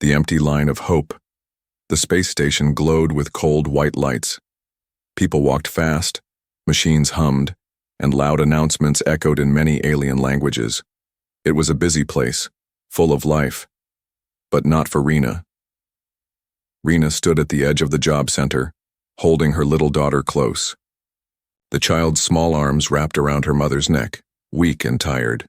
the empty line of hope. The space station glowed with cold white lights. People walked fast, machines hummed, and loud announcements echoed in many alien languages. It was a busy place, full of life, but not for Rena. Rena stood at the edge of the job center, holding her little daughter close. The child's small arms wrapped around her mother's neck, weak and tired.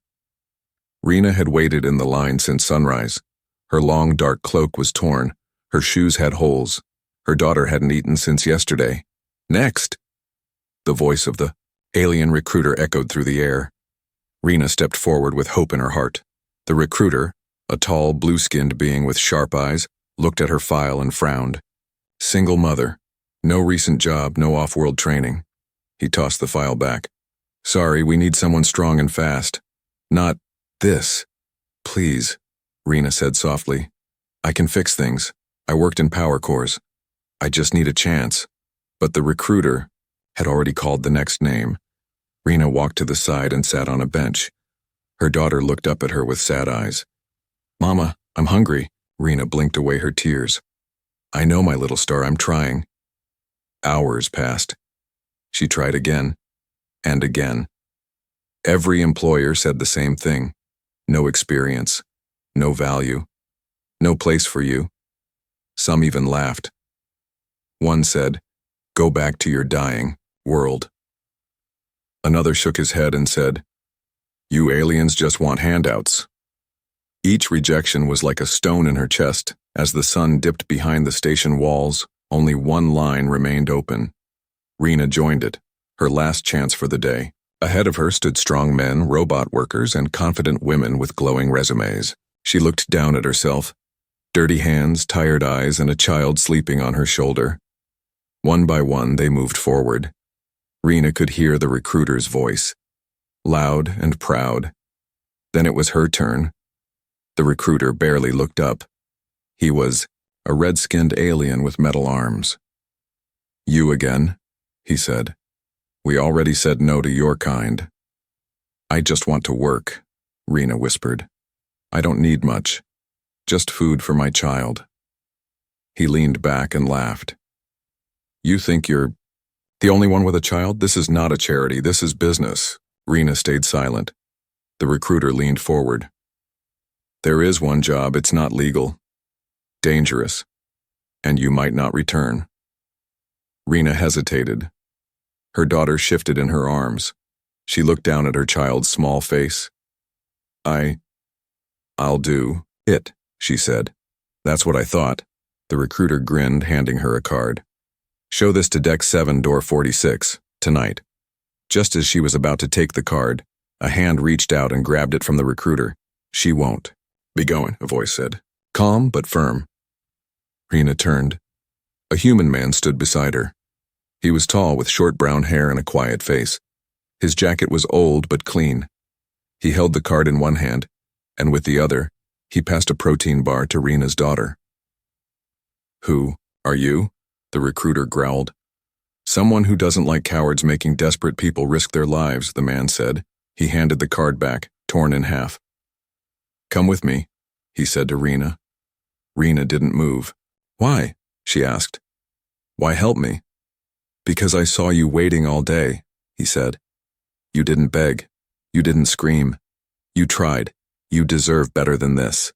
Rena had waited in the line since sunrise. Her long, dark cloak was torn. Her shoes had holes. Her daughter hadn't eaten since yesterday. Next! The voice of the alien recruiter echoed through the air. Rena stepped forward with hope in her heart. The recruiter, a tall, blue-skinned being with sharp eyes, looked at her file and frowned. Single mother. No recent job, no off-world training. He tossed the file back. Sorry, we need someone strong and fast. Not this. Please, Rena said softly. I can fix things. I worked in power cores. I just need a chance. But the recruiter had already called the next name. Rena walked to the side and sat on a bench. Her daughter looked up at her with sad eyes. Mama, I'm hungry. Rena blinked away her tears. I know, my little star, I'm trying. Hours passed. She tried again, and again. Every employer said the same thing. No experience, no value, no place for you. Some even laughed. One said, go back to your dying world. Another shook his head and said, you aliens just want handouts. Each rejection was like a stone in her chest. As the sun dipped behind the station walls, only one line remained open. Rena joined it, her last chance for the day. Ahead of her stood strong men, robot workers, and confident women with glowing resumes. She looked down at herself. Dirty hands, tired eyes, and a child sleeping on her shoulder. One by one, they moved forward. Rena could hear the recruiter's voice, loud and proud. Then it was her turn. The recruiter barely looked up. He was a red-skinned alien with metal arms. You again, he said. We already said no to your kind. I just want to work, Rena whispered. I don't need much. Just food for my child. He leaned back and laughed. You think you're the only one with a child? This is not a charity, this is business. Rena stayed silent. The recruiter leaned forward. There is one job, it's not legal. Dangerous. And you might not return. Rena hesitated. Her daughter shifted in her arms. She looked down at her child's small face. I'll do it, she said. That's what I thought. The recruiter grinned, handing her a card. Show this to Deck 7, Door 46, tonight. Just as she was about to take the card, a hand reached out and grabbed it from the recruiter. She won't. Be going, a voice said. Calm but firm. Rena turned. A human man stood beside her. He was tall with short brown hair and a quiet face. His jacket was old but clean. He held the card in one hand, and with the other, he passed a protein bar to Rena's daughter. Who are you? The recruiter growled. Someone who doesn't like cowards making desperate people risk their lives, the man said. He handed the card back, torn in half. Come with me, he said to Rena. Rena didn't move. Why? She asked. Why help me? Because I saw you waiting all day, he said. You didn't beg. You didn't scream. You tried. You deserve better than this.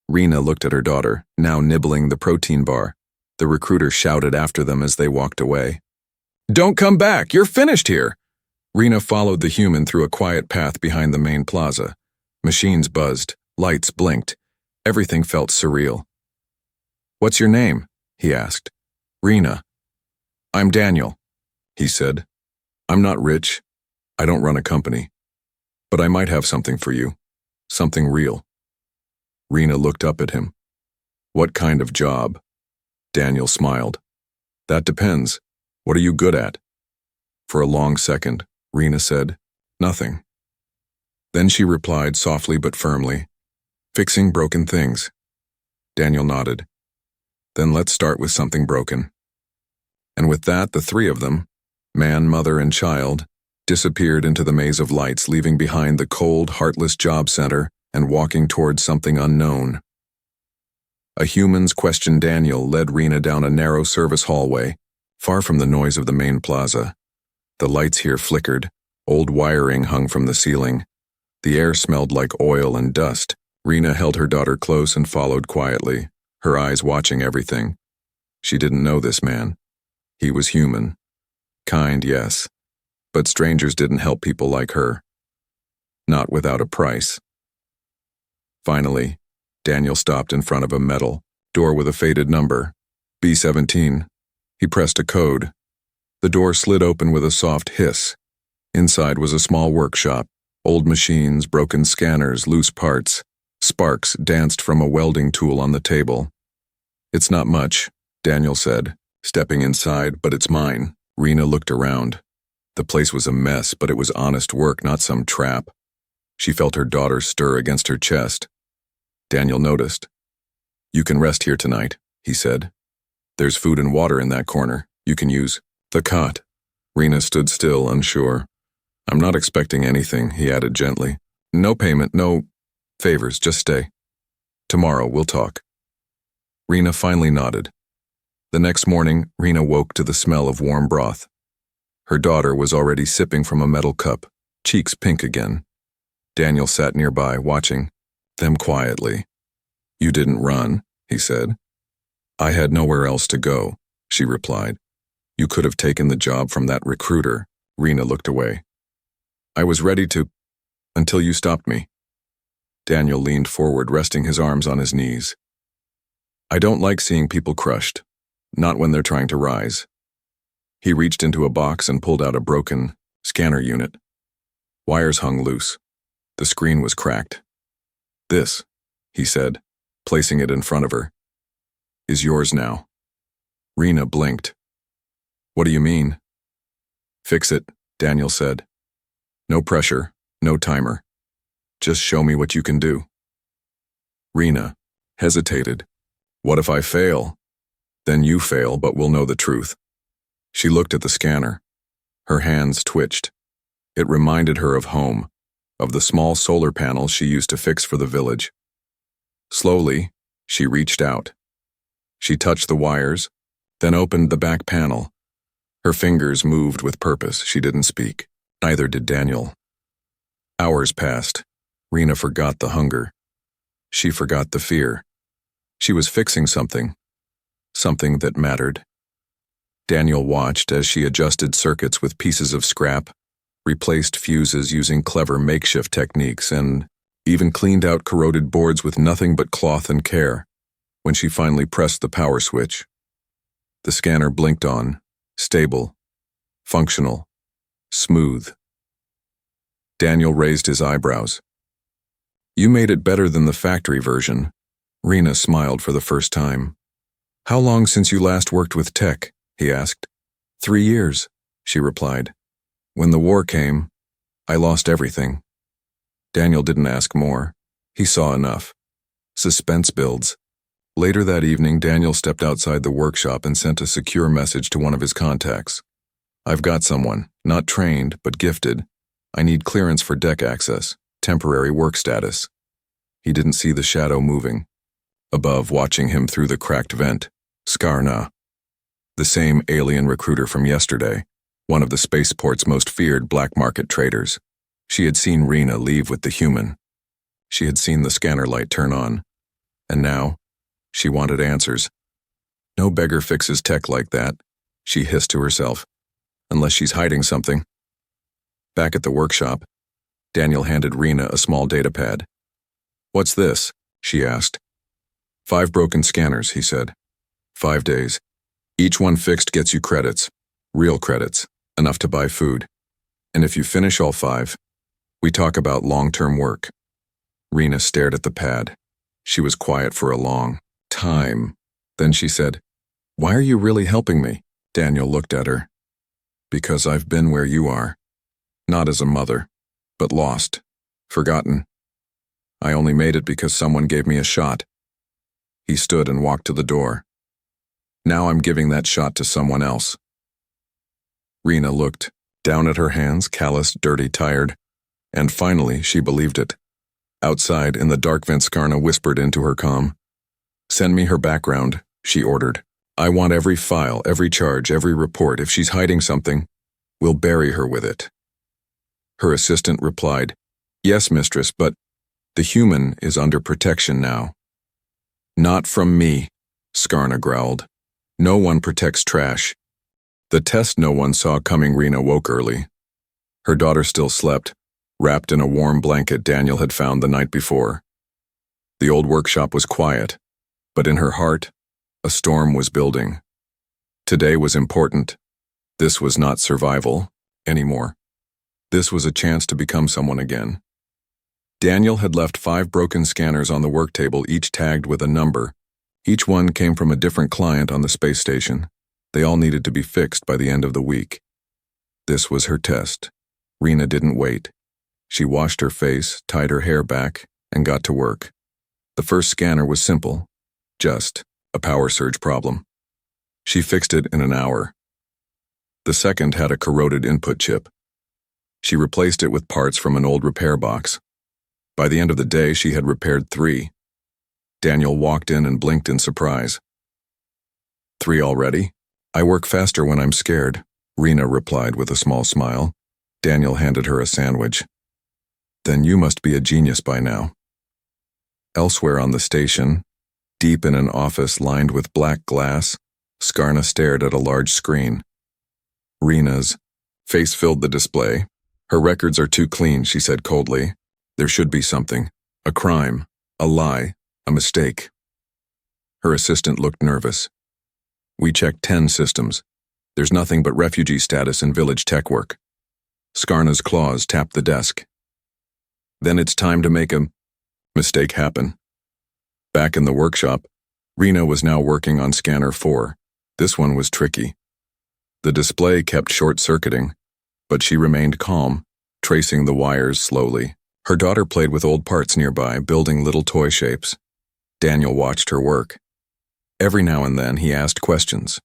Rena looked at her daughter, now nibbling the protein bar. The recruiter shouted after them as they walked away. Don't come back! You're finished here! Rena followed the human through a quiet path behind the main plaza. Machines buzzed. Lights blinked. Everything felt surreal. What's your name? He asked. Rena. I'm Daniel, he said. I'm not rich. I don't run a company. But I might have something for you. Something real. Rena looked up at him. What kind of job? Daniel smiled. That depends. What are you good at? For a long second, Rena said, nothing. Then she replied softly but firmly, fixing broken things. Daniel nodded. Then let's start with something broken. And with that, the three of them, man, mother, and child, disappeared into the maze of lights, leaving behind the cold, heartless job center and walking towards something unknown. A human's question. Daniel led Rena down a narrow service hallway, far from the noise of the main plaza. The lights here flickered, old wiring hung from the ceiling. The air smelled like oil and dust. Rena held her daughter close and followed quietly, her eyes watching everything. She didn't know this man. He was human. Kind, yes. But strangers didn't help people like her. Not without a price. Finally, Daniel stopped in front of a metal door with a faded number, B17. He pressed a code. The door slid open with a soft hiss. Inside was a small workshop. Old machines, broken scanners, loose parts. Sparks danced from a welding tool on the table. "It's not much," Daniel said, stepping inside, "but it's mine." Rena looked around. The place was a mess, but it was honest work, not some trap. She felt her daughter stir against her chest. Daniel noticed. "You can rest here tonight," he said. "There's food and water in that corner. You can use the cot." Rena stood still, unsure. "I'm not expecting anything," he added gently. "No payment, no favors, just stay. Tomorrow we'll talk." Rena finally nodded. The next morning, Rena woke to the smell of warm broth. Her daughter was already sipping from a metal cup, cheeks pink again. Daniel sat nearby, watching them quietly. "You didn't run," he said. "I had nowhere else to go," she replied. "You could have taken the job from that recruiter." Rena looked away. "I was ready to, until you stopped me." Daniel leaned forward, resting his arms on his knees. "I don't like seeing people crushed, not when they're trying to rise." He reached into a box and pulled out a broken scanner unit. Wires hung loose. The screen was cracked. "This," he said, placing it in front of her, "is yours now." Rena blinked. "What do you mean?" "Fix it," Daniel said. "No pressure, no timer. Just show me what you can do." Rena hesitated. "What if I fail?" "Then you fail, but we'll know the truth." She looked at the scanner. Her hands twitched. It reminded her of home, of the small solar panels she used to fix for the village. Slowly, she reached out. She touched the wires, then opened the back panel. Her fingers moved with purpose. She didn't speak. Neither did Daniel. Hours passed. Rena forgot the hunger. She forgot the fear. She was fixing something that mattered. Daniel watched as she adjusted circuits with pieces of scrap, replaced fuses using clever makeshift techniques, and even cleaned out corroded boards with nothing but cloth and care. When she finally pressed the power switch, the scanner blinked on, stable, functional, smooth. Daniel raised his eyebrows. "You made it better than the factory version." Rena smiled for the first time. "How long since you last worked with tech?" he asked. 3 years, she replied. "When the war came, I lost everything." Daniel didn't ask more. He saw enough. Suspense builds. Later that evening, Daniel stepped outside the workshop and sent a secure message to one of his contacts. "I've got someone, not trained, but gifted. I need clearance for deck access, temporary work status." He didn't see the shadow moving. Above, watching him through the cracked vent, Skarna. The same alien recruiter from yesterday, one of the spaceport's most feared black market traders. She had seen Rena leave with the human. She had seen the scanner light turn on. And now, she wanted answers. "No beggar fixes tech like that," she hissed to herself, "unless she's hiding something." Back at the workshop, Daniel handed Rena a small datapad. "What's this?" she asked. 5 broken scanners, he said. 5 days. Each one fixed gets you credits. Real credits. Enough to buy food. And if you finish all 5, we talk about long-term work. Rena stared at the pad. She was quiet for a long time. Then she said, "Why are you really helping me?" Daniel looked at her. "Because I've been where you are. Not as a mother, but lost. Forgotten. I only made it because someone gave me a shot." He stood and walked to the door. "Now I'm giving that shot to someone else." Rena looked down at her hands, calloused, dirty, tired, and finally she believed it. Outside, in the dark vent, Skarna whispered into her comm, Send me her background, she ordered. I want every file, every charge, every report. If she's hiding something, we'll bury her with it. Her assistant replied, Yes, mistress, but the human is under protection now. Not from me, Skarna growled. No one protects trash. The test no one saw coming. Rena woke early. Her daughter still slept, wrapped in a warm blanket Daniel had found the night before. The old workshop was quiet, but in her heart, a storm was building. Today was important. This was not survival anymore. This was a chance to become someone again. Daniel had left 5 broken scanners on the work table, each tagged with a number. Each one came from a different client on the space station. They all needed to be fixed by the end of the week. This was her test. Rena didn't wait. She washed her face, tied her hair back, and got to work. The first scanner was simple, just a power surge problem. She fixed it in an hour. The second had a corroded input chip. She replaced it with parts from an old repair box. By the end of the day, she had repaired 3. Daniel walked in and blinked in surprise. 3 already? I work faster when I'm scared, Rena replied with a small smile. Daniel handed her a sandwich. Then you must be a genius by now. Elsewhere on the station, deep in an office lined with black glass, Skarna stared at a large screen. Rena's face filled the display. Her records are too clean, she said coldly. There should be something. A crime, a lie, a mistake. Her assistant looked nervous. We checked 10 systems. There's nothing but refugee status and village tech work. Skarna's claws tapped the desk. Then it's time to make a mistake happen. Back in the workshop, Rena was now working on scanner 4. This one was tricky. The display kept short-circuiting, but she remained calm, tracing the wires slowly. Her daughter played with old parts nearby, building little toy shapes. Daniel watched her work. Every now and then he asked questions.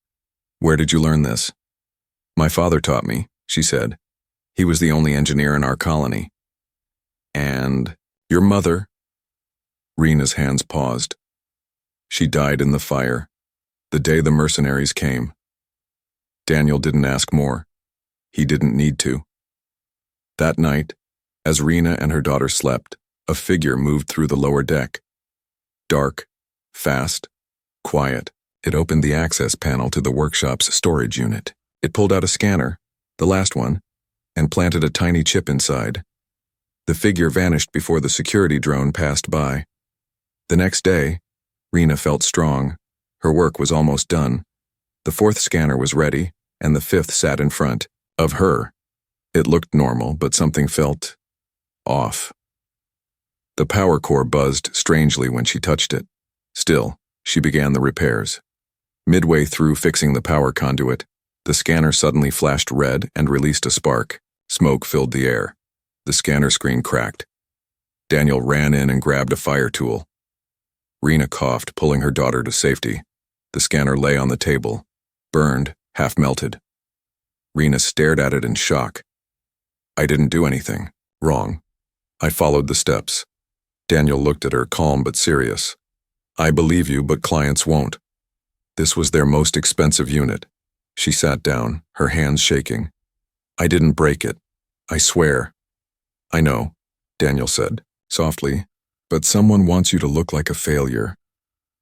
Where did you learn this? My father taught me, she said. He was the only engineer in our colony. And your mother? Rena's hands paused. She died in the fire, the day the mercenaries came. Daniel didn't ask more. He didn't need to. That night, as Rena and her daughter slept, a figure moved through the lower deck. Dark, fast, quiet. It opened the access panel to the workshop's storage unit. It pulled out a scanner, the last one, and planted a tiny chip inside. The figure vanished before the security drone passed by. The next day, Rena felt strong. Her work was almost done. The 4th scanner was ready, and the 5th sat in front of her. It looked normal, but something felt off. The power core buzzed strangely when she touched it. Still, she began the repairs. Midway through fixing the power conduit, the scanner suddenly flashed red and released a spark. Smoke filled the air. The scanner screen cracked. Daniel ran in and grabbed a fire tool. Rena coughed, pulling her daughter to safety. The scanner lay on the table, burned, half melted. Rena stared at it in shock. I didn't do anything wrong. I followed the steps. Daniel looked at her, calm but serious. I believe you, but clients won't. This was their most expensive unit. She sat down, her hands shaking. I didn't break it. I swear. I know, Daniel said, softly, but someone wants you to look like a failure.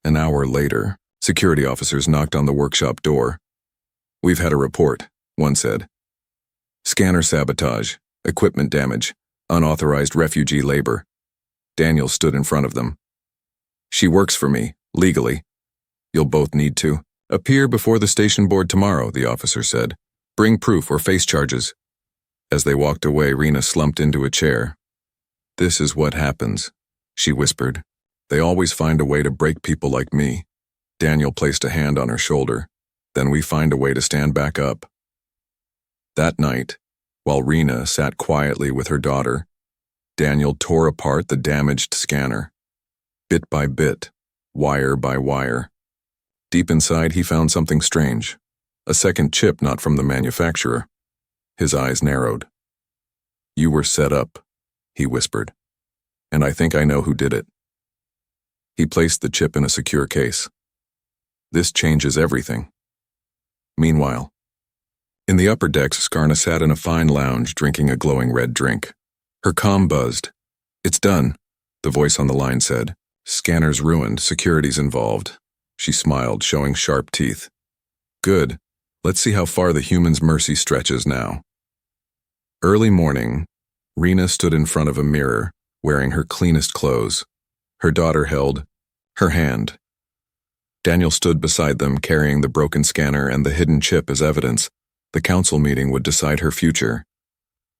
An hour later, security officers knocked on the workshop door. We've had a report, one said. Scanner sabotage, equipment damage, unauthorized refugee labor. Daniel stood in front of them. She works for me, legally. You'll both need to appear before the station board tomorrow, the officer said. Bring proof or face charges. As they walked away, Rena slumped into a chair. This is what happens, she whispered. They always find a way to break people like me. Daniel placed a hand on her shoulder. Then we find a way to stand back up. That night, while Rena sat quietly with her daughter, Daniel tore apart the damaged scanner. Bit by bit, wire by wire. Deep inside, he found something strange. A second chip not from the manufacturer. His eyes narrowed. You were set up, he whispered. And I think I know who did it. He placed the chip in a secure case. This changes everything. Meanwhile, in the upper decks, Skarna sat in a fine lounge drinking a glowing red drink. Her comm buzzed. "It's done," the voice on the line said. "Scanners ruined, security's involved." She smiled, showing sharp teeth. "Good. Let's see how far the human's mercy stretches now." Early morning, Rena stood in front of a mirror, wearing her cleanest clothes. Her daughter held her hand. Daniel stood beside them, carrying the broken scanner and the hidden chip as evidence. The council meeting would decide her future.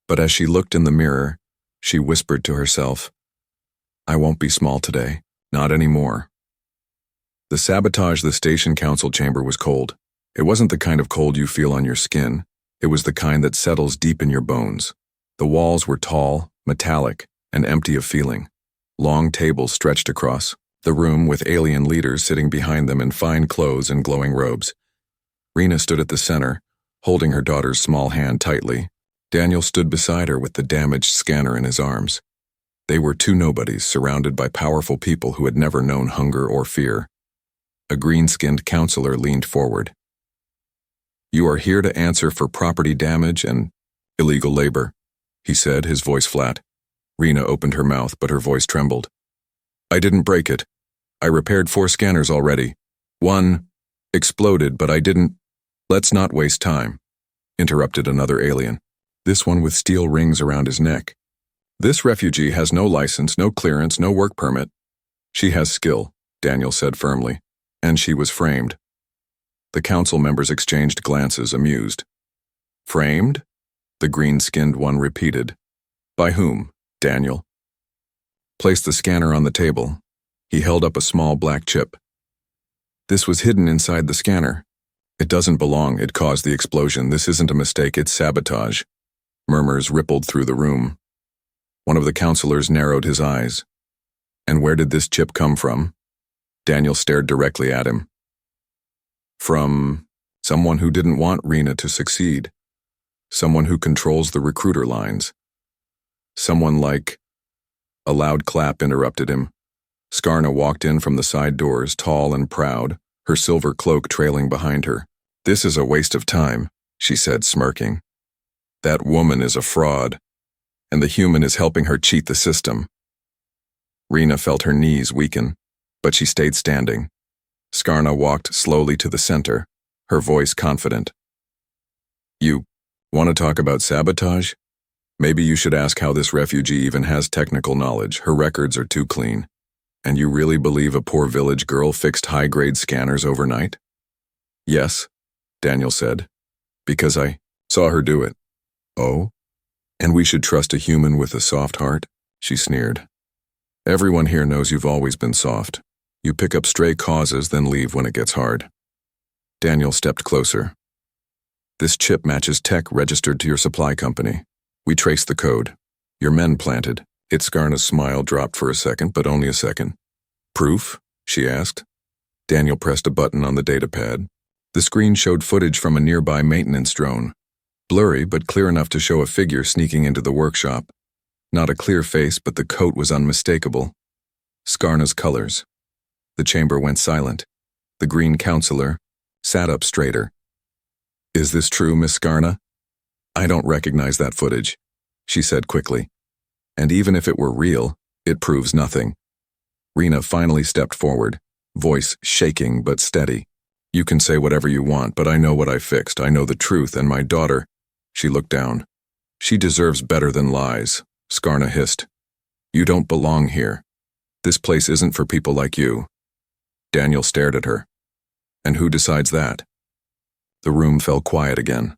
But as she looked in the mirror, she whispered to herself, "I won't be small today, not anymore." The sabotage the station council chamber was cold. It wasn't the kind of cold you feel on your skin. It was the kind that settles deep in your bones. The walls were tall, metallic, and empty of feeling. Long tables stretched across the room with alien leaders sitting behind them in fine clothes and glowing robes. Rena stood at the center, holding her daughter's small hand tightly. Daniel stood beside her with the damaged scanner in his arms. They were two nobodies surrounded by powerful people who had never known hunger or fear. A green-skinned counselor leaned forward. "You are here to answer for property damage and illegal labor," he said, his voice flat. Rena opened her mouth, but her voice trembled. "I didn't break it. I repaired 4 scanners already. 1 exploded, but I didn't—" "Let's not waste time," interrupted another alien, this one with steel rings around his neck. "This refugee has no license, no clearance, no work permit." "She has skill," Daniel said firmly, "and she was framed." The council members exchanged glances, amused. "Framed?" the green-skinned one repeated. "By whom, Daniel?" "Place the scanner on the table." He held up a small black chip. "This was hidden inside the scanner. It doesn't belong, it caused the explosion. This isn't a mistake, it's sabotage." Murmurs rippled through the room. One of the counselors narrowed his eyes. "And where did this chip come from?" Daniel stared directly at him. "From someone who didn't want Rena to succeed. Someone who controls the recruiter lines. Someone like—" A loud clap interrupted him. Skarna walked in from the side doors, tall and proud, her silver cloak trailing behind her. "This is a waste of time," she said, smirking. "That woman is a fraud, and the human is helping her cheat the system." Rena felt her knees weaken, but she stayed standing. Skarna walked slowly to the center, her voice confident. "You want to talk about sabotage? Maybe you should ask how this refugee even has technical knowledge. Her records are too clean. And you really believe a poor village girl fixed high-grade scanners overnight?" "Yes," Daniel said, "because I saw her do it." "Oh? And we should trust a human with a soft heart?" she sneered. "Everyone here knows you've always been soft. You pick up stray causes, then leave when it gets hard." Daniel stepped closer. "This chip matches tech registered to your supply company. We traced the code. Your men planted." Skarna's smile dropped for a second, but only a second. "Proof?" she asked. Daniel pressed a button on the datapad. The screen showed footage from a nearby maintenance drone. Blurry, but clear enough to show a figure sneaking into the workshop. Not a clear face, but the coat was unmistakable. Skarna's colors. The chamber went silent. The green counselor sat up straighter. "Is this true, Miss Skarna?" "I don't recognize that footage," she said quickly. "And even if it were real, it proves nothing." Rena finally stepped forward, voice shaking but steady. "You can say whatever you want, but I know what I fixed. I know the truth, and my daughter—" She looked down. "She deserves better than lies," Skarna hissed. "You don't belong here. This place isn't for people like you." Daniel stared at her. "And who decides that?" The room fell quiet again.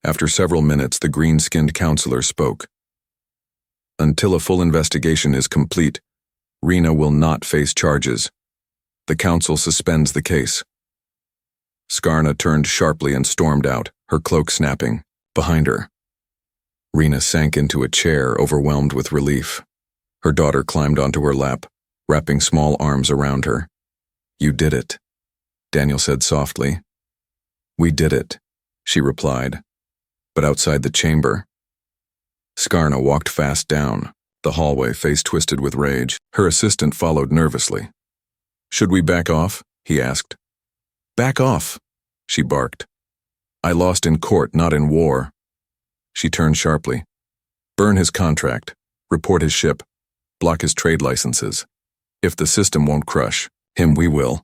After several minutes, the green-skinned counselor spoke. "Until a full investigation is complete, Rena will not face charges. The council suspends the case." Skarna turned sharply and stormed out, her cloak snapping behind her. Rena sank into a chair, overwhelmed with relief. Her daughter climbed onto her lap, wrapping small arms around her. "You did it," Daniel said softly. "We did it," she replied. But outside the chamber, Skarna walked fast down the hallway, face twisted with rage. Her assistant followed nervously. Should we back off? He asked. Back off, she barked. I lost in court, not in war. She turned sharply. Burn his contract, report his ship, block his trade licenses. If the system won't crush him, we will.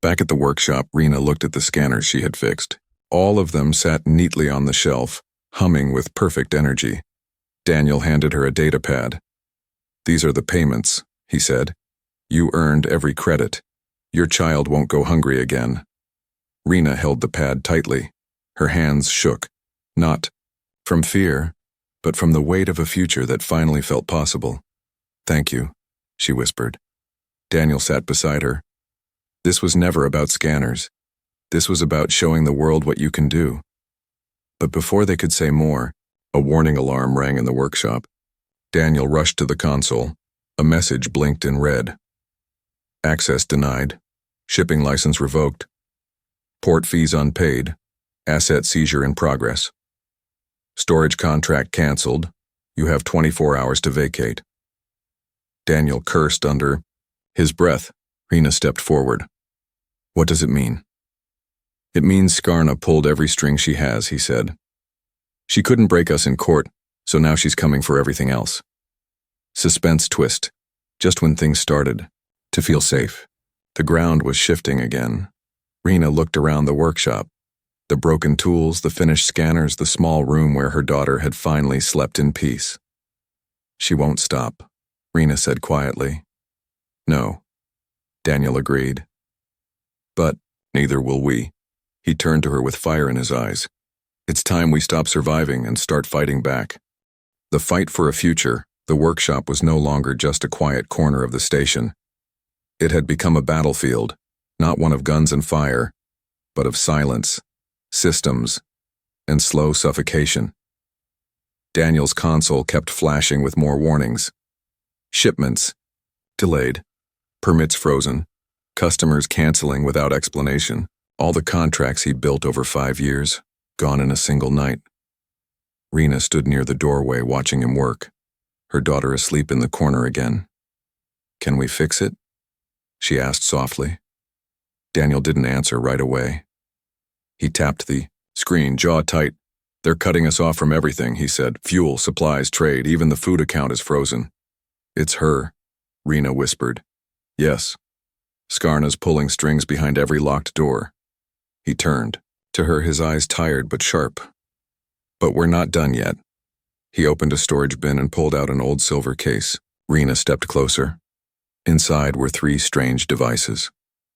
Back at the workshop, Rena looked at the scanners she had fixed. All of them sat neatly on the shelf, humming with perfect energy. Daniel handed her a data pad. These are the payments, he said. You earned every credit. Your child won't go hungry again. Rena held the pad tightly. Her hands shook, not from fear, but from the weight of a future that finally felt possible. Thank you, she whispered. Daniel sat beside her. This was never about scanners. This was about showing the world what you can do. But before they could say more, a warning alarm rang in the workshop. Daniel rushed to the console. A message blinked in red. Access denied. Shipping license revoked. Port fees unpaid. Asset seizure in progress. Storage contract canceled. You have 24 hours to vacate. Daniel cursed under his breath. Rena stepped forward. What does it mean? It means Skarna pulled every string she has, he said. She couldn't break us in court, so now she's coming for everything else. Suspense twist, just when things started to feel safe. The ground was shifting again. Rena looked around the workshop. The broken tools, the finished scanners, the small room where her daughter had finally slept in peace. She won't stop, Rena said quietly. No, Daniel agreed. But neither will we. He turned to her with fire in his eyes. It's time we stop surviving and start fighting back. The fight for a future, the workshop was no longer just a quiet corner of the station. It had become a battlefield, not one of guns and fire, but of silence, systems, and slow suffocation. Daniel's console kept flashing with more warnings. Shipments delayed, permits frozen, customers canceling without explanation. All the contracts he built over 5 years, gone in a single night. Rena stood near the doorway watching him work, her daughter asleep in the corner again. Can we fix it? She asked softly. Daniel didn't answer right away. He tapped the screen, jaw tight. They're cutting us off from everything, he said. Fuel, supplies, trade, even the food account is frozen. It's her, Rena whispered. Yes. Skarna's pulling strings behind every locked door. He turned to her, his eyes tired but sharp. But we're not done yet. He opened a storage bin and pulled out an old silver case. Rena stepped closer. Inside were 3 strange devices.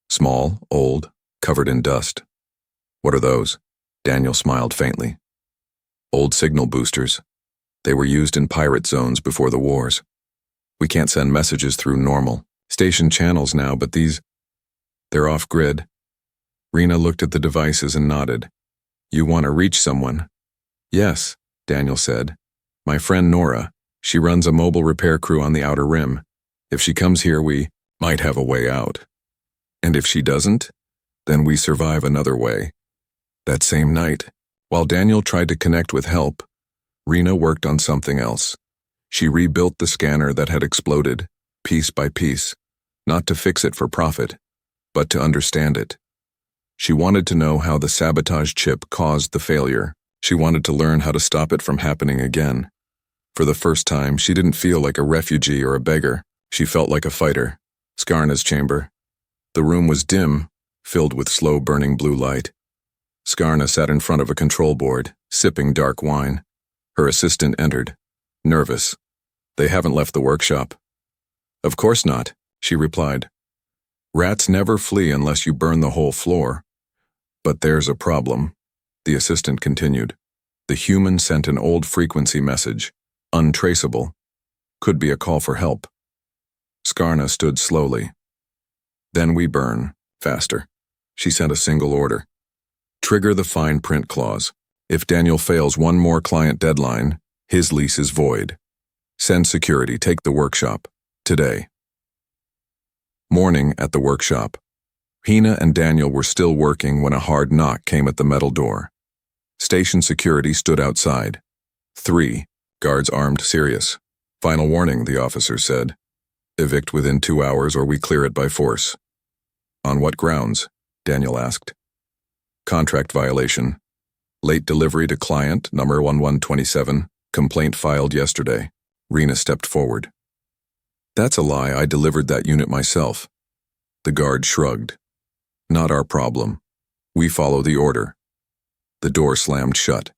Small, old, covered in dust. What are those? Daniel smiled faintly. Old signal boosters. They were used in pirate zones before the wars. We can't send messages through normal station channels now, but they're off-grid. Rena looked at the devices and nodded. You want to reach someone? Yes, Daniel said. My friend Nora. She runs a mobile repair crew on the Outer Rim. If she comes here, we might have a way out. And if she doesn't, then we survive another way. That same night, while Daniel tried to connect with help, Rena worked on something else. She rebuilt the scanner that had exploded, piece by piece, not to fix it for profit, but to understand it. She wanted to know how the sabotage chip caused the failure. She wanted to learn how to stop it from happening again. For the first time, she didn't feel like a refugee or a beggar. She felt like a fighter. Skarna's chamber. The room was dim, filled with slow-burning blue light. Skarna sat in front of a control board, sipping dark wine. Her assistant entered, nervous. They haven't left the workshop. Of course not, she replied. Rats never flee unless you burn the whole floor. But there's a problem, the assistant continued. The human sent an old frequency message, untraceable. Could be a call for help. Skarna stood slowly. Then we burn, faster. She sent a single order. Trigger the fine print clause. If Daniel fails one more client deadline, his lease is void. Send security, take the workshop. Today. Morning at the workshop. Rena and Daniel were still working when a hard knock came at the metal door. Station security stood outside. 3 guards armed, serious. Final warning, the officer said. Evict within 2 hours or we clear it by force. On what grounds? Daniel asked. Contract violation. Late delivery to client, number 1127, complaint filed yesterday. Rena stepped forward. That's a lie, I delivered that unit myself. The guard shrugged. Not our problem. We follow the order. The door slammed shut.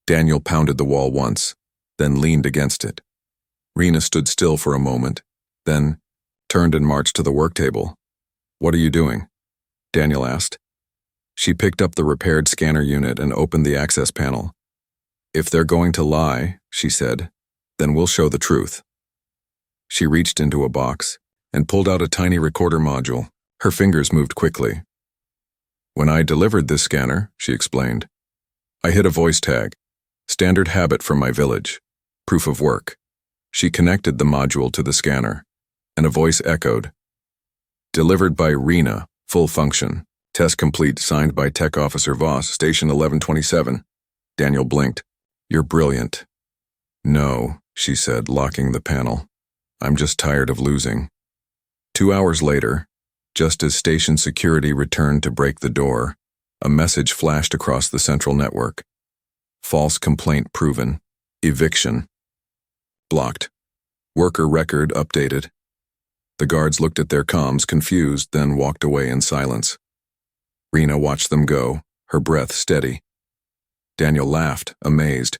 Daniel pounded the wall once, then leaned against it. Rena stood still for a moment, then turned and marched to the work table. What are you doing? Daniel asked. She picked up the repaired scanner unit and opened the access panel. If they're going to lie, she said, then we'll show the truth. She reached into a box and pulled out a tiny recorder module. Her fingers moved quickly. When I delivered this scanner, she explained, I hit a voice tag. Standard habit from my village. Proof of work. She connected the module to the scanner, and a voice echoed. Delivered by Rena, full function. Test complete, signed by Tech Officer Voss, Station 1127. Daniel blinked. You're brilliant. No, she said, locking the panel. I'm just tired of losing. 2 hours later, just as station security returned to break the door, a message flashed across the central network. False complaint proven. Eviction. Blocked. Worker record updated. The guards looked at their comms, confused, then walked away in silence. Rena watched them go, her breath steady. Daniel laughed, amazed.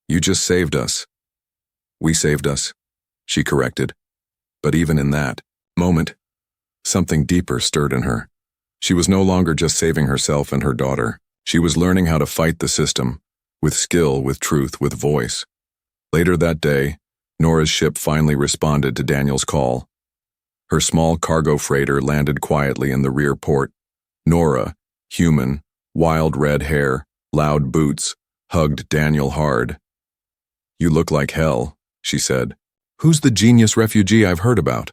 You just saved us. We saved us, she corrected. But even in that moment, something deeper stirred in her. She was no longer just saving herself and her daughter. She was learning how to fight the system, with skill, with truth, with voice. Later that day, Nora's ship finally responded to Daniel's call. Her small cargo freighter landed quietly in the rear port. Nora, human, wild red hair, loud boots, hugged Daniel hard. You look like hell, she said. Who's the genius refugee I've heard about?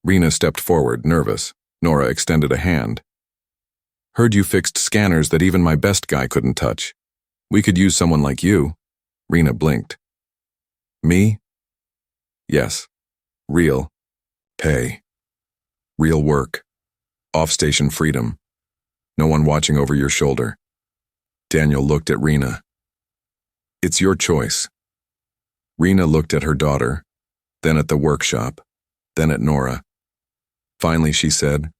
Rena stepped forward, nervous. Nora extended a hand. Heard you fixed scanners that even my best guy couldn't touch. We could use someone like you. Rena blinked. Me? Yes. Real. Pay. Real work. Off-station freedom. No one watching over your shoulder. Daniel looked at Rena. It's your choice. Rena looked at her daughter, then at the workshop, then at Nora. Finally, she said,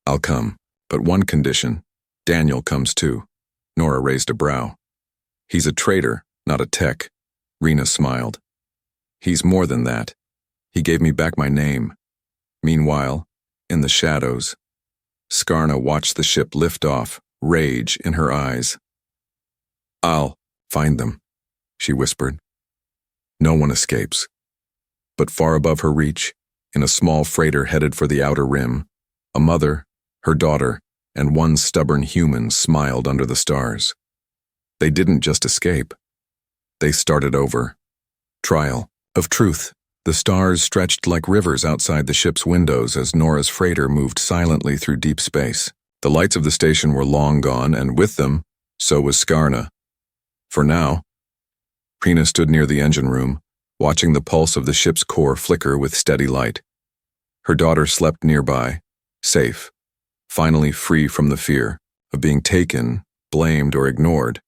I'll come, but one condition. Daniel comes too. Nora raised a brow. He's a traitor, not a tech. Rena smiled. He's more than that. He gave me back my name. Meanwhile, in the shadows, Skarna watched the ship lift off, rage in her eyes. I'll find them, she whispered. No one escapes. But far above her reach, in a small freighter headed for the outer rim, a mother, her daughter, and one stubborn human smiled under the stars. They didn't just escape. They started over. Trial of truth. The stars stretched like rivers outside the ship's windows as Nora's freighter moved silently through deep space. The lights of the station were long gone, and with them, so was Skarna. For now, Rena stood near the engine room, watching the pulse of the ship's core flicker with steady light. Her daughter slept nearby, safe, finally free from the fear of being taken, blamed, or ignored.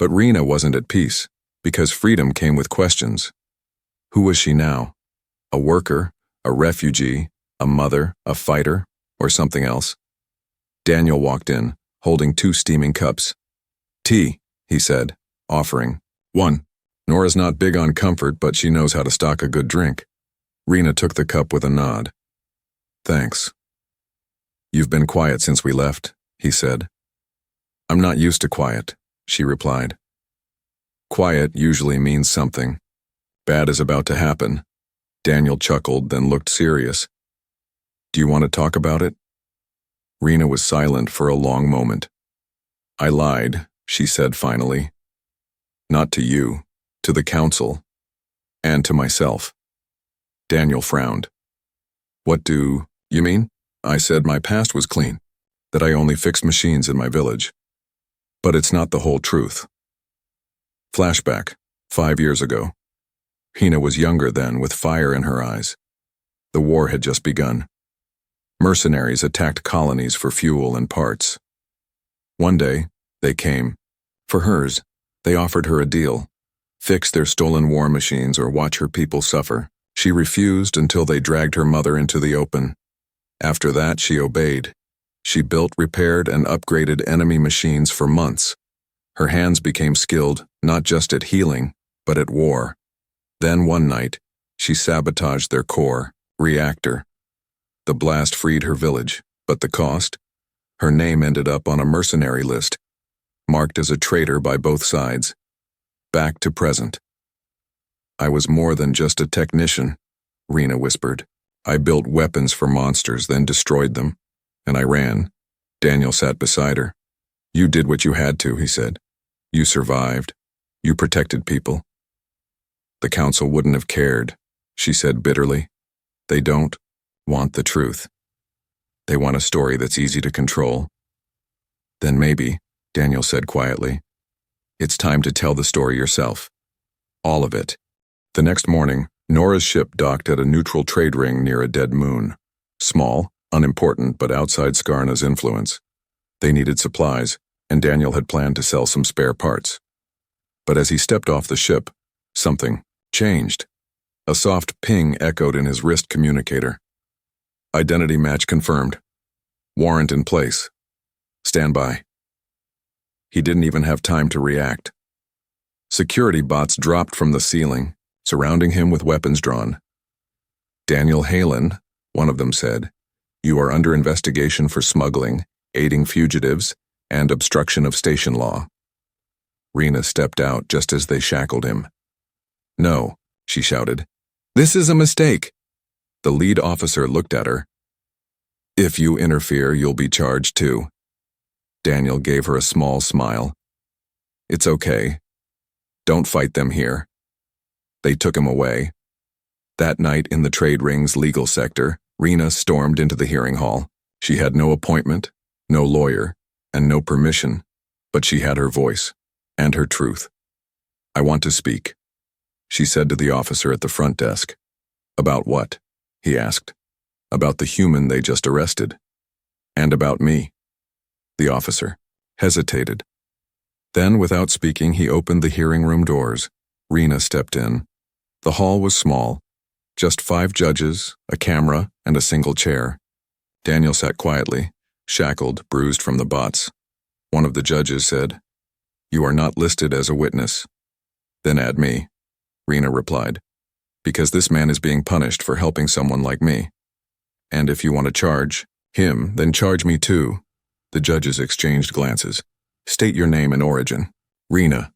But Rena wasn't at peace, because freedom came with questions. Who was she now? A worker, a refugee, a mother, a fighter, or something else? Daniel walked in, holding 2 steaming cups. Tea, he said, offering. 1. Nora's not big on comfort, but she knows how to stock a good drink. Rena took the cup with a nod. Thanks. You've been quiet since we left, he said. I'm not used to quiet, she replied. Quiet usually means something. Bad is about to happen. Daniel chuckled, then looked serious. Do you want to talk about it? Rena was silent for a long moment. I lied, she said finally. Not to you, to the council, and to myself. Daniel frowned. What do you mean? I said my past was clean, that I only fixed machines in my village. But it's not the whole truth. Flashback, 5 years ago. Rena was younger then, with fire in her eyes. The war had just begun. Mercenaries attacked colonies for fuel and parts. One day, they came. For hers, they offered her a deal. Fix their stolen war machines or watch her people suffer. She refused until they dragged her mother into the open. After that, she obeyed. She built, repaired, and upgraded enemy machines for months. Her hands became skilled, not just at healing, but at war. Then one night, she sabotaged their core, reactor. The blast freed her village, but the cost? Her name ended up on a mercenary list, marked as a traitor by both sides. Back to present. I was more than just a technician, Rena whispered. I built weapons for monsters, then destroyed them, and I ran. Daniel sat beside her. You did what you had to, he said. You survived. You protected people. The council wouldn't have cared, she said bitterly. They don't want the truth. They want a story that's easy to control. Then maybe, Daniel said quietly, it's time to tell the story yourself. All of it. The next morning, Nora's ship docked at a neutral trade ring near a dead moon. Small, unimportant, but outside Skarna's influence. They needed supplies, and Daniel had planned to sell some spare parts. But as he stepped off the ship, something changed. A soft ping echoed in his wrist communicator. Identity match confirmed. Warrant in place. Stand by. He didn't even have time to react. Security bots dropped from the ceiling, surrounding him with weapons drawn. Daniel Halen, one of them said, you are under investigation for smuggling, aiding fugitives, and obstruction of station law. Rena stepped out just as they shackled him. No, she shouted. This is a mistake. The lead officer looked at her. If you interfere, you'll be charged too. Daniel gave her a small smile. It's okay. Don't fight them here. They took him away. That night in the trade ring's legal sector, Rena stormed into the hearing hall. She had no appointment, no lawyer, and no permission, but she had her voice and her truth. I want to speak, she said to the officer at the front desk. About what? He asked. About the human they just arrested. And about me. The officer hesitated. Then, without speaking, he opened the hearing room doors. Rena stepped in. The hall was small. Just 5 judges, a camera, and a single chair. Daniel sat quietly, shackled, bruised from the bots. One of the judges said, You are not listed as a witness. Then add me, Rena replied, because this man is being punished for helping someone like me. And if you want to charge him, then charge me too. The judges exchanged glances. State your name and origin. Rena,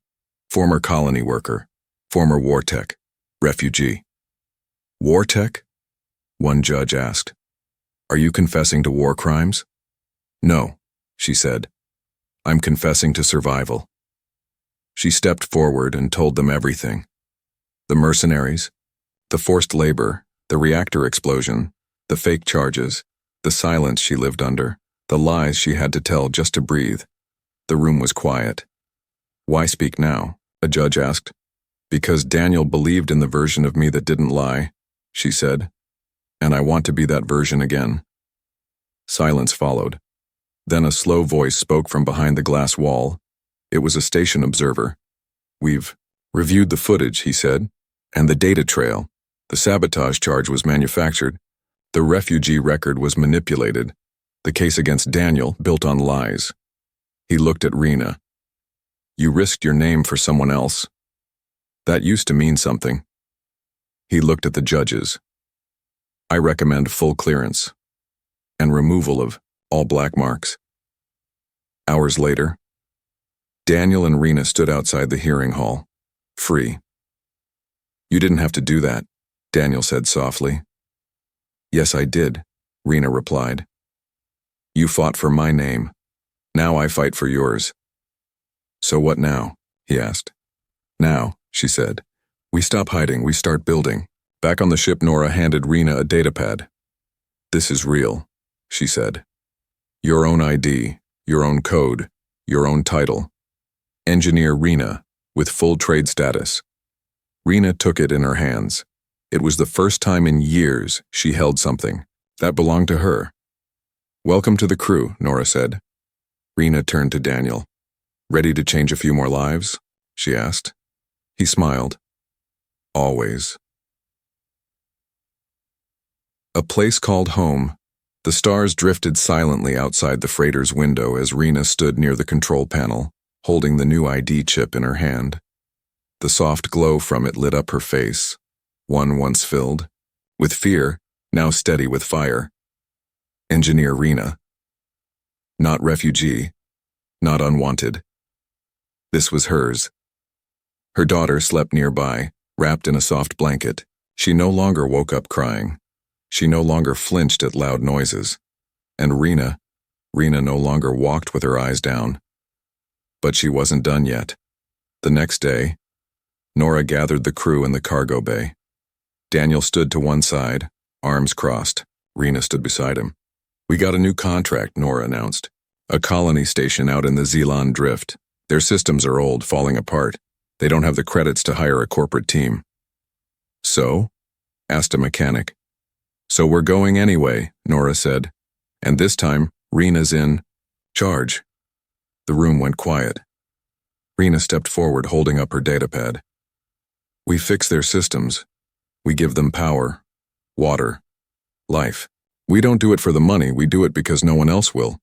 former colony worker, former war tech, refugee. War tech? One judge asked. Are you confessing to war crimes? No, she said. I'm confessing to survival. She stepped forward and told them everything. The mercenaries, the forced labor, the reactor explosion, the fake charges, the silence she lived under, the lies she had to tell just to breathe. The room was quiet. Why speak now? A judge asked. Because Daniel believed in the version of me that didn't lie, she said, and I want to be that version again. Silence followed. Then a slow voice spoke from behind the glass wall. It was a station observer. We've reviewed the footage, he said, and the data trail. The sabotage charge was manufactured. The refugee record was manipulated. The case against Daniel built on lies. He looked at Rena. You risked your name for someone else. That used to mean something. He looked at the judges. I recommend full clearance and removal of all black marks. Hours later, Daniel and Rena stood outside the hearing hall, free. You didn't have to do that, Daniel said softly. Yes, I did, Rena replied. You fought for my name. Now I fight for yours. So what now? He asked. Now, she said. We stop hiding, we start building. Back on the ship, Nora handed Rena a datapad. This is real, she said. Your own ID, your own code, your own title. Engineer Rena, with full trade status. Rena took it in her hands. It was the first time in years she held something that belonged to her. Welcome to the crew, Nora said. Rena turned to Daniel. Ready to change a few more lives? She asked. He smiled. Always. A place called home. The stars drifted silently outside the freighter's window as Rena stood near the control panel, holding the new ID chip in her hand. The soft glow from it lit up her face, one once filled with fear, now steady with fire. Engineer Rena. Not refugee, not unwanted. This was hers. Her daughter slept nearby, wrapped in a soft blanket. She no longer woke up crying. She no longer flinched at loud noises. And Rena no longer walked with her eyes down. But she wasn't done yet. The next day, Nora gathered the crew in the cargo bay. Daniel stood to one side, arms crossed. Rena stood beside him. We got a new contract, Nora announced. A colony station out in the Zeeland Drift. Their systems are old, falling apart. They don't have the credits to hire a corporate team. So? Asked a mechanic. So we're going anyway, Nora said. And this time, Rena's in charge. The room went quiet. Rena stepped forward, holding up her datapad. We fix their systems. We give them power, water, life. We don't do it for the money, we do it because no one else will.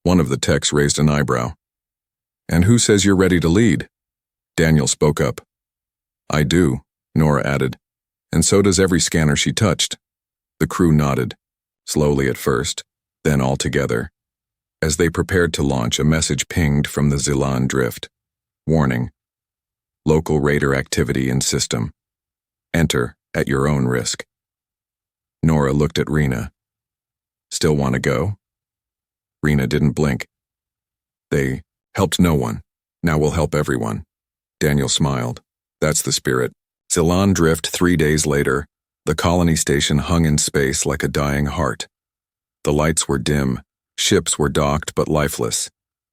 One of the techs raised an eyebrow. And who says you're ready to lead? Daniel spoke up. I do, Nora added. And so does every scanner she touched. The crew nodded, slowly at first, then all together. As they prepared to launch, a message pinged from the Zeeland Drift. Warning. Local raider activity in system. Enter at your own risk. Nora looked at Rena. Still want to go? Rena didn't blink. They helped no one. Now we'll help everyone. Daniel smiled. That's the spirit. Zeeland Drift 3 days later. The colony station hung in space like a dying heart. The lights were dim, ships were docked but lifeless.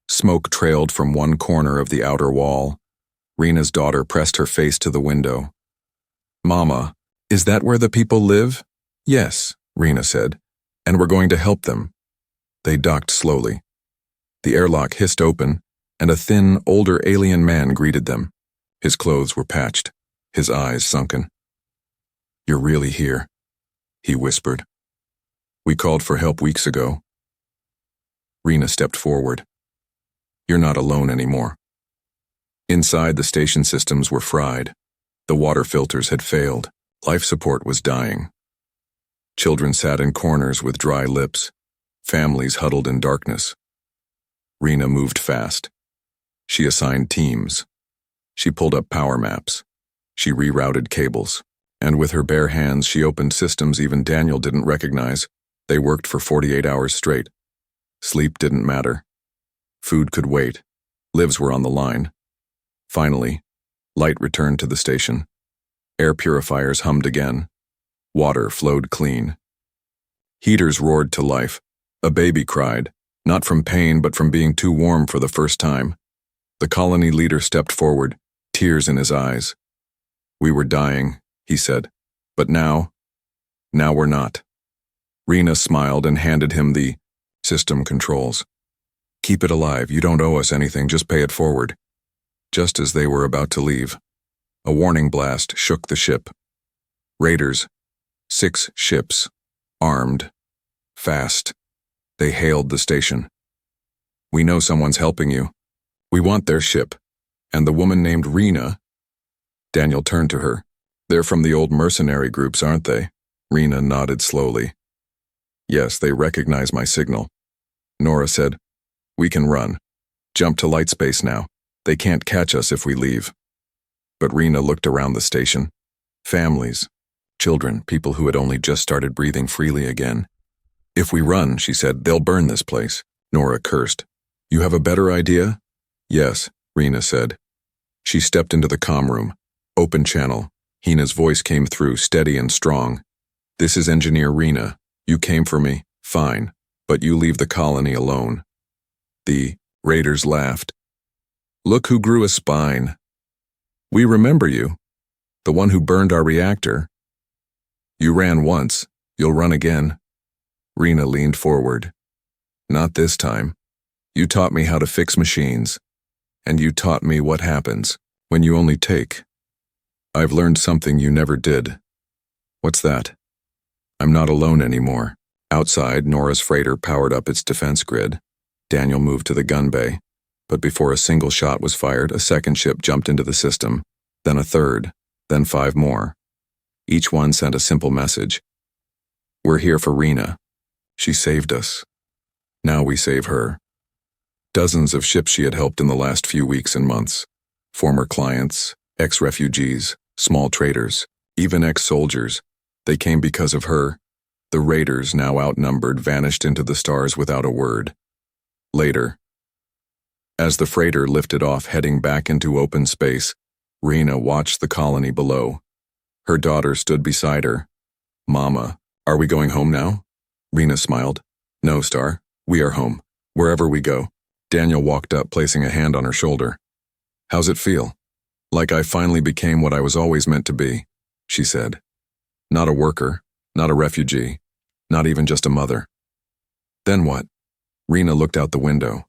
Smoke trailed from one corner of the outer wall. Rena's daughter pressed her face to the window. Mama, is that where the people live? Yes, Rena said, and we're going to help them. They docked slowly. The airlock hissed open, and a thin, older alien man greeted them. His clothes were patched, his eyes sunken. You're really here, he whispered. We called for help weeks ago. Rena stepped forward. You're not alone anymore. Inside, the station systems were fried. The water filters had failed. Life support was dying. Children sat in corners with dry lips. Families huddled in darkness. Rena moved fast. She assigned teams. She pulled up power maps. She rerouted cables. And with her bare hands, she opened systems even Daniel didn't recognize. They worked for 48 hours straight. Sleep didn't matter. Food could wait. Lives were on the line. Finally, light returned to the station. Air purifiers hummed again. Water flowed clean. Heaters roared to life. A baby cried, not from pain but from being too warm for the first time. The colony leader stepped forward, tears in his eyes. We were dying, he said, but now we're not. Rena smiled and handed him the system controls. Keep it alive, you don't owe us anything, just pay it forward. Just as they were about to leave, a warning blast shook the ship. Raiders, 6 ships, armed, fast. They hailed the station. We know someone's helping you. We want their ship. And the woman named Rena. Daniel turned to her. They're from the old mercenary groups, aren't they? Rena nodded slowly. Yes, they recognize my signal. Nora said, we can run. Jump to light space now. They can't catch us if we leave. But Rena looked around the station. Families, children, people who had only just started breathing freely again. If we run, she said, they'll burn this place. Nora cursed. You have a better idea? Yes, Rena said. She stepped into the comm room. Open channel. Hina's voice came through, steady and strong. This is Engineer Rena. You came for me, fine, but you leave the colony alone. The raiders laughed. Look who grew a spine. We remember you, the one who burned our reactor. You ran once, you'll run again. Rena leaned forward. Not this time. You taught me how to fix machines. And you taught me what happens when you only take. I've learned something you never did. What's that? I'm not alone anymore. Outside, Nora's freighter powered up its defense grid. Daniel moved to the gun bay. But before a single shot was fired, a second ship jumped into the system, then a third, then 5 more. Each one sent a simple message. We're here for Rena. She saved us. Now we save her. Dozens of ships she had helped in the last few weeks and months. Former clients, ex-refugees, small traders, even ex-soldiers. They came because of her. The raiders, now outnumbered, vanished into the stars without a word. Later, as the freighter lifted off heading back into open space, Rena watched the colony below. Her daughter stood beside her. Mama, are we going home now? Rena smiled. No, Star, we are home, wherever we go. Daniel walked up, placing a hand on her shoulder. How's it feel? Like I finally became what I was always meant to be, she said. Not a worker, not a refugee, not even just a mother. Then what? Rena looked out the window.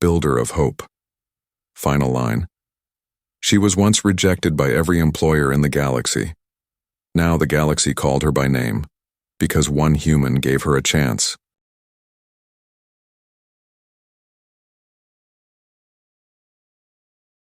Builder of hope. Final line. She was once rejected by every employer in the galaxy. Now the galaxy called her by name, because one human gave her a chance.